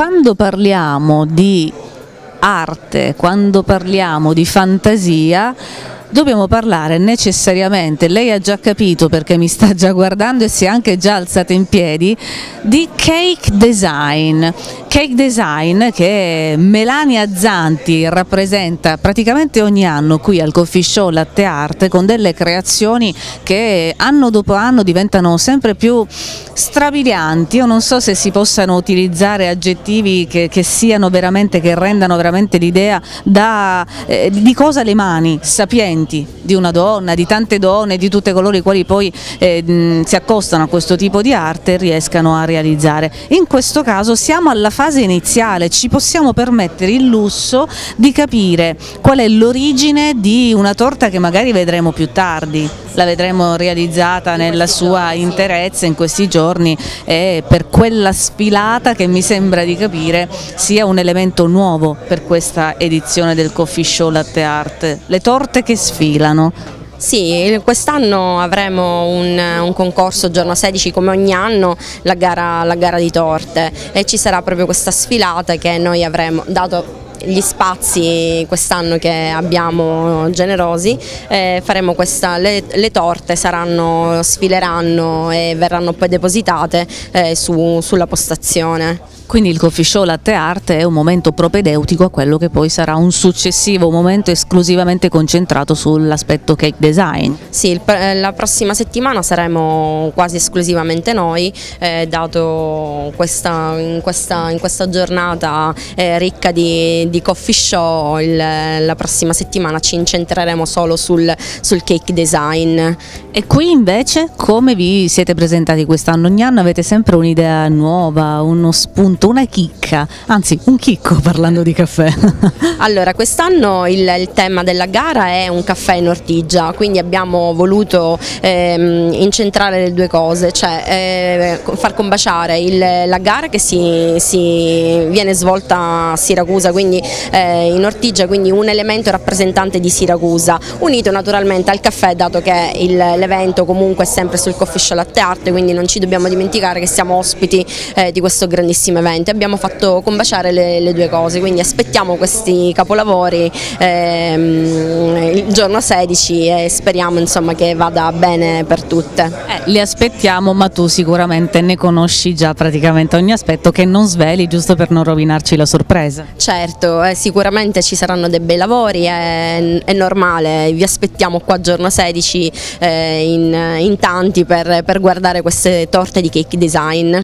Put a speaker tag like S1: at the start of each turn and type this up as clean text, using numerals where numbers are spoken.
S1: Quando parliamo di arte, quando parliamo di fantasia, dobbiamo parlare necessariamente, lei ha già capito perché mi sta già guardando e si è anche già alzata in piedi, di cake design. Cake design che Melania Zanti rappresenta praticamente ogni anno qui al Coffee Show Latte Art, con delle creazioni che anno dopo anno diventano sempre più strabilianti. Io non so se si possano utilizzare aggettivi che siano veramente, che rendano veramente l'idea di cosa le mani sapienti di una donna, di tante donne, di tutte coloro i quali poi si accostano a questo tipo di arte e riescano a realizzare. In questo caso siamo alla fase iniziale, ci possiamo permettere il lusso di capire qual è l'origine di una torta che magari vedremo più tardi. La vedremo realizzata nella sua interezza in questi giorni e per quella sfilata che mi sembra di capire sia un elemento nuovo per questa edizione del Coffee Show Latte Art, le torte che sfilano.
S2: Sì, quest'anno avremo un concorso giorno 16 come ogni anno, la gara di torte, e ci sarà proprio questa sfilata che noi avremo dato gli spazi quest'anno che abbiamo generosi, faremo le torte sfileranno e verranno poi depositate sulla postazione.
S1: Quindi il Coffee Show Latte Art è un momento propedeutico a quello che poi sarà un successivo momento esclusivamente concentrato sull'aspetto cake design.
S2: Sì, la prossima settimana saremo quasi esclusivamente noi, dato in questa giornata ricca di coffee show. La prossima settimana ci incentreremo solo sul cake design.
S1: E qui invece come vi siete presentati quest'anno? Ogni anno avete sempre un'idea nuova, uno spunto, una chicca, anzi un chicco parlando di caffè.
S2: Allora, quest'anno il tema della gara è un caffè in ortigia, quindi abbiamo voluto incentrare le due cose, cioè far combaciare la gara che viene svolta a Siracusa, quindi in ortigia, quindi un elemento rappresentante di Siracusa, unito naturalmente al caffè, dato che l'evento comunque è sempre sul Coffee Show Latte Art, quindi non ci dobbiamo dimenticare che siamo ospiti di questo grandissimo evento. Abbiamo fatto combaciare le due cose, quindi aspettiamo questi capolavori il giorno 16 e speriamo insomma che vada bene per tutte.
S1: Li aspettiamo, ma tu sicuramente ne conosci già praticamente ogni aspetto, che non sveli giusto per non rovinarci la sorpresa.
S2: Certo, sicuramente ci saranno dei bei lavori, è normale, vi aspettiamo qua giorno 16 in tanti per guardare queste torte di cake design.